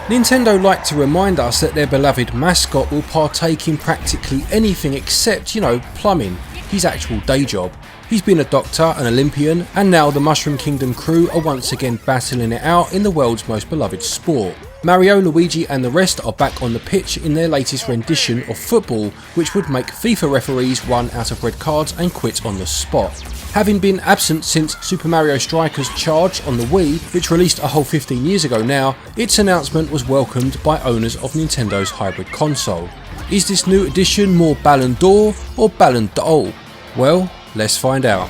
Nintendo like to remind us that their beloved mascot will partake in practically anything except, plumbing, his actual day job. He's been a doctor, an Olympian, and now the Mushroom Kingdom crew are once again battling it out in the world's most beloved sport. Mario, Luigi and the rest are back on the pitch in their latest rendition of football, which would make FIFA referees run out of red cards and quit on the spot. Having been absent since Super Mario Strikers Charge on the Wii, which released a whole 15 years ago now, its announcement was welcomed by owners of Nintendo's hybrid console. Is this new edition more Ballon d'Or or Ballon d'Or? Well, let's find out.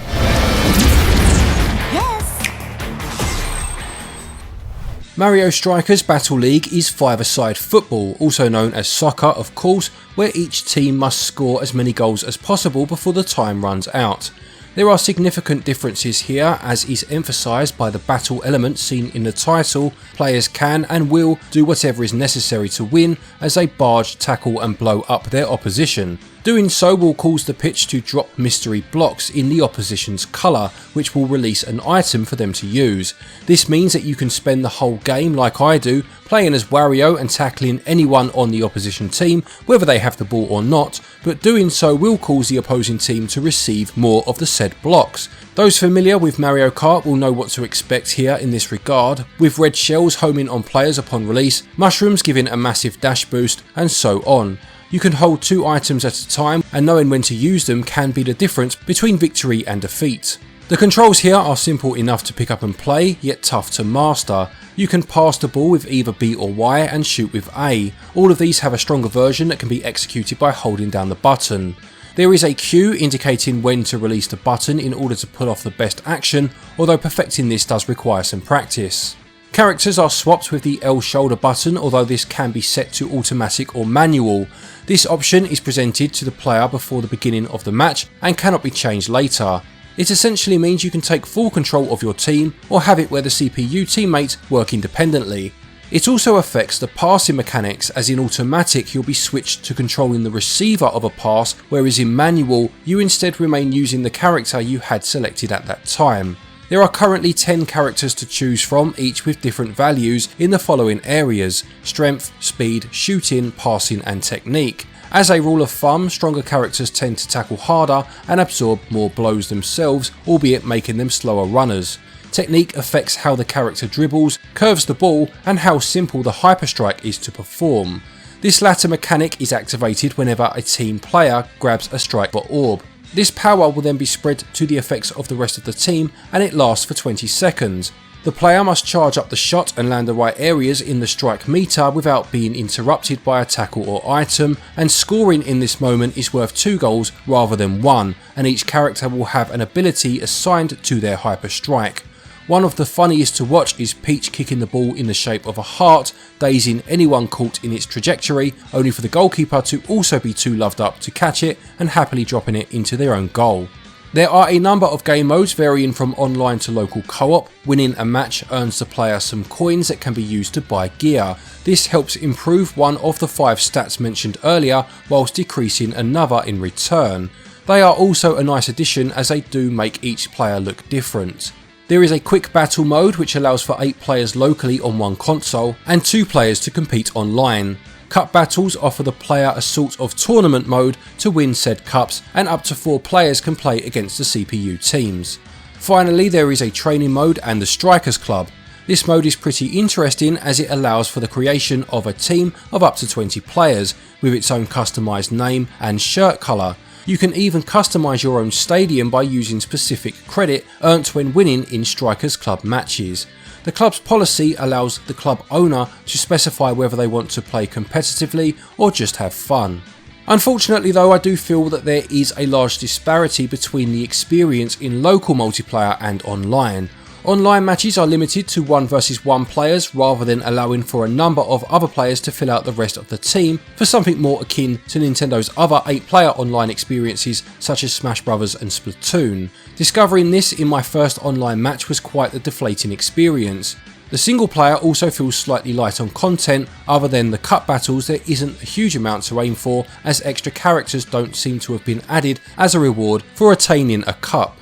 Mario Strikers Battle League is five-a-side football, also known as soccer of course, where each team must score as many goals as possible before the time runs out. There are significant differences here, as is emphasised by the battle element seen in the title. Players can and will do whatever is necessary to win as they barge, tackle and blow up their opposition. Doing so will cause the pitch to drop mystery blocks in the opposition's colour, which will release an item for them to use. This means that you can spend the whole game, like I do, playing as Wario and tackling anyone on the opposition team, whether they have the ball or not, but doing so will cause the opposing team to receive more of the said blocks. Those familiar with Mario Kart will know what to expect here in this regard, with red shells homing on players upon release, mushrooms giving a massive dash boost, and so on. You can hold two items at a time, and knowing when to use them can be the difference between victory and defeat. The controls here are simple enough to pick up and play, yet tough to master. You can pass the ball with either B or Y and shoot with A. All of these have a stronger version that can be executed by holding down the button. There is a cue indicating when to release the button in order to pull off the best action, although perfecting this does require some practice. Characters are swapped with the L shoulder button, although this can be set to automatic or manual. This option is presented to the player before the beginning of the match and cannot be changed later. It essentially means you can take full control of your team or have it where the CPU teammates work independently. It also affects the passing mechanics, as in automatic you'll be switched to controlling the receiver of a pass, whereas in manual you instead remain using the character you had selected at that time. There are currently 10 characters to choose from, each with different values in the following areas: strength, speed, shooting, passing and technique. As a rule of thumb, stronger characters tend to tackle harder and absorb more blows themselves, albeit making them slower runners. Technique affects how the character dribbles, curves the ball and how simple the hyper strike is to perform. This latter mechanic is activated whenever a team player grabs a strike orb. This power will then be spread to the effects of the rest of the team and it lasts for 20 seconds. The player must charge up the shot and land the right areas in the strike meter without being interrupted by a tackle or item, and scoring in this moment is worth 2 goals rather than 1, and each character will have an ability assigned to their hyper strike. One of the funniest to watch is Peach kicking the ball in the shape of a heart, dazing anyone caught in its trajectory, only for the goalkeeper to also be too loved up to catch it and happily dropping it into their own goal. There are a number of game modes varying from online to local co-op. Winning a match earns the player some coins that can be used to buy gear. This helps improve one of the 5 stats mentioned earlier, whilst decreasing another in return. They are also a nice addition as they do make each player look different. There is a quick battle mode which allows for 8 players locally on one console and 2 players to compete online. Cup battles offer the player a sort of tournament mode to win said cups, and up to 4 players can play against the CPU teams. Finally, there is a training mode and the Strikers Club. This mode is pretty interesting as it allows for the creation of a team of up to 20 players with its own customised name and shirt colour. You can even customise your own stadium by using specific credit earned when winning in Strikers Club matches. The club's policy allows the club owner to specify whether they want to play competitively or just have fun. Unfortunately though, I do feel that there is a large disparity between the experience in local multiplayer and online. Online matches are limited to 1 versus 1 players rather than allowing for a number of other players to fill out the rest of the team for something more akin to Nintendo's other 8-player online experiences such as Smash Bros and Splatoon. Discovering this in my first online match was quite a deflating experience. The single player also feels slightly light on content. Other than the cup battles, there isn't a huge amount to aim for, as extra characters don't seem to have been added as a reward for attaining a cup.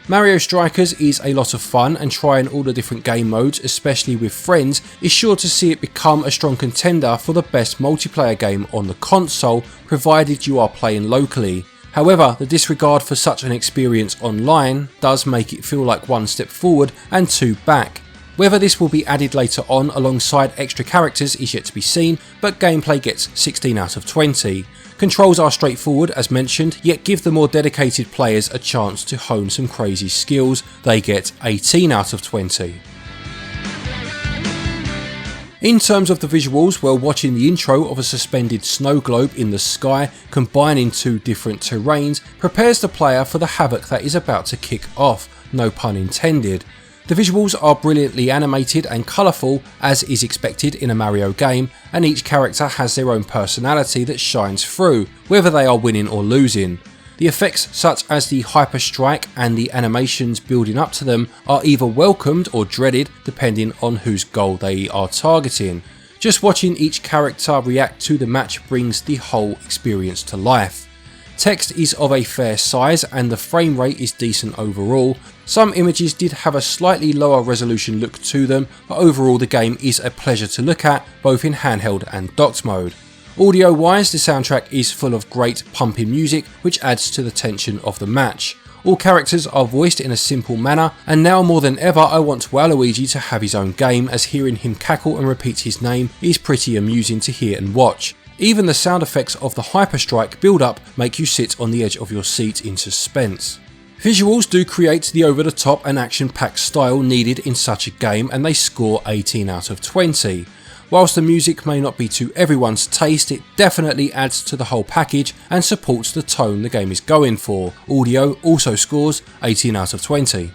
Mario Strikers is a lot of fun, and trying all the different game modes, especially with friends, is sure to see it become a strong contender for the best multiplayer game on the console, provided you are playing locally. However, the disregard for such an experience online does make it feel like one step forward and two back. Whether this will be added later on alongside extra characters is yet to be seen, but gameplay gets 16 out of 20. Controls are straightforward as mentioned, yet give the more dedicated players a chance to hone some crazy skills. They get 18 out of 20. In terms of the visuals, well, watching the intro of a suspended snow globe in the sky combining two different terrains prepares the player for the havoc that is about to kick off, no pun intended. The visuals are brilliantly animated and colourful, as is expected in a Mario game, and each character has their own personality that shines through, whether they are winning or losing. The effects such as the Hyper Strike and the animations building up to them are either welcomed or dreaded depending on whose goal they are targeting. Just watching each character react to the match brings the whole experience to life. Text is of a fair size and the frame rate is decent overall. Some images did have a slightly lower resolution look to them, but overall the game is a pleasure to look at, both in handheld and docked mode. Audio wise, the soundtrack is full of great pumping music which adds to the tension of the match. All characters are voiced in a simple manner, and now more than ever I want Waluigi to have his own game, as hearing him cackle and repeat his name is pretty amusing to hear and watch. Even the sound effects of the Hyper Strike build up make you sit on the edge of your seat in suspense. Visuals do create the over the top and action packed style needed in such a game, and they score 18 out of 20. Whilst the music may not be to everyone's taste, it definitely adds to the whole package and supports the tone the game is going for. Audio also scores 18 out of 20.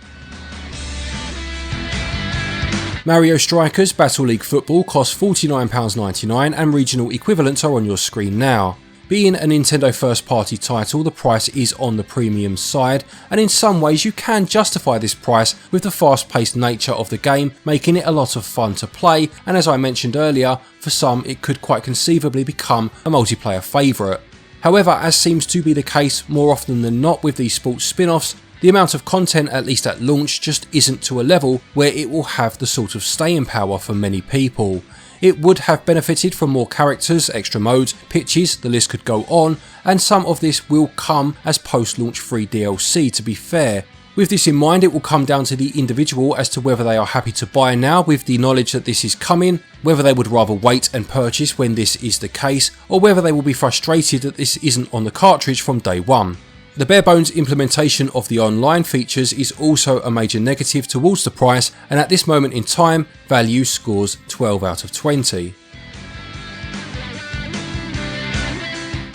Mario Strikers Battle League Football costs £49.99 and regional equivalents are on your screen now. Being a Nintendo first party title, the price is on the premium side, and in some ways you can justify this price with the fast paced nature of the game, making it a lot of fun to play, and as I mentioned earlier, for some it could quite conceivably become a multiplayer favourite. However, as seems to be the case more often than not with these sports spin-offs, the amount of content, at least at launch, just isn't to a level where it will have the sort of staying power for many people. It would have benefited from more characters, extra modes, pitches, the list could go on, and some of this will come as post-launch free DLC, to be fair. With this in mind, it will come down to the individual as to whether they are happy to buy now with the knowledge that this is coming, whether they would rather wait and purchase when this is the case, or whether they will be frustrated that this isn't on the cartridge from day one. The bare bones implementation of the online features is also a major negative towards the price, and at this moment in time, value scores 12 out of 20.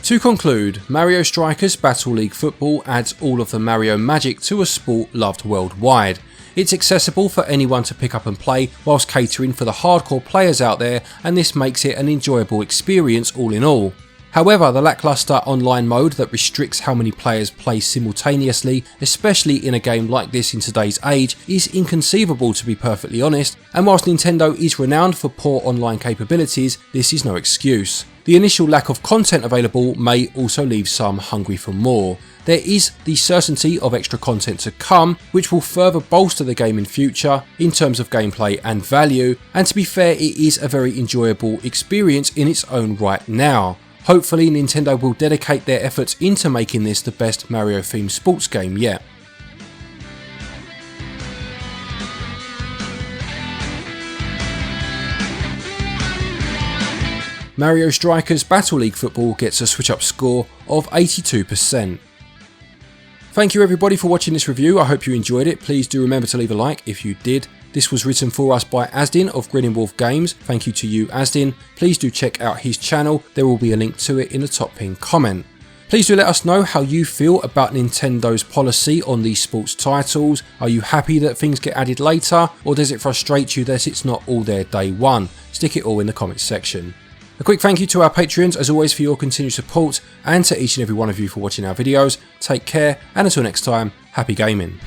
To conclude, Mario Strikers Battle League Football adds all of the Mario magic to a sport loved worldwide. It's accessible for anyone to pick up and play whilst catering for the hardcore players out there, and this makes it an enjoyable experience all in all. However, the lackluster online mode that restricts how many players play simultaneously, especially in a game like this in today's age, is inconceivable, to be perfectly honest, and whilst Nintendo is renowned for poor online capabilities, this is no excuse. The initial lack of content available may also leave some hungry for more. There is the certainty of extra content to come, which will further bolster the game in future in terms of gameplay and value, and to be fair, it is a very enjoyable experience in its own right now. Hopefully Nintendo will dedicate their efforts into making this the best Mario themed sports game yet. Mario Strikers Battle League Football gets a SwitchUp score of 82%. Thank you everybody for watching this review, I hope you enjoyed it. Please do remember to leave a like if you did. This was written for us by Azdin of Grinning Wolf Games. Thank you to you, Azdin. Please do check out his channel, there will be a link to it in the top pinned comment. Please do let us know how you feel about Nintendo's policy on these sports titles. Are you happy that things get added later, or does it frustrate you that it's not all there day one? Stick it all in the comments section. A quick thank you to our Patreons as always for your continued support, and to each and every one of you for watching our videos. Take care, and until next time, happy gaming.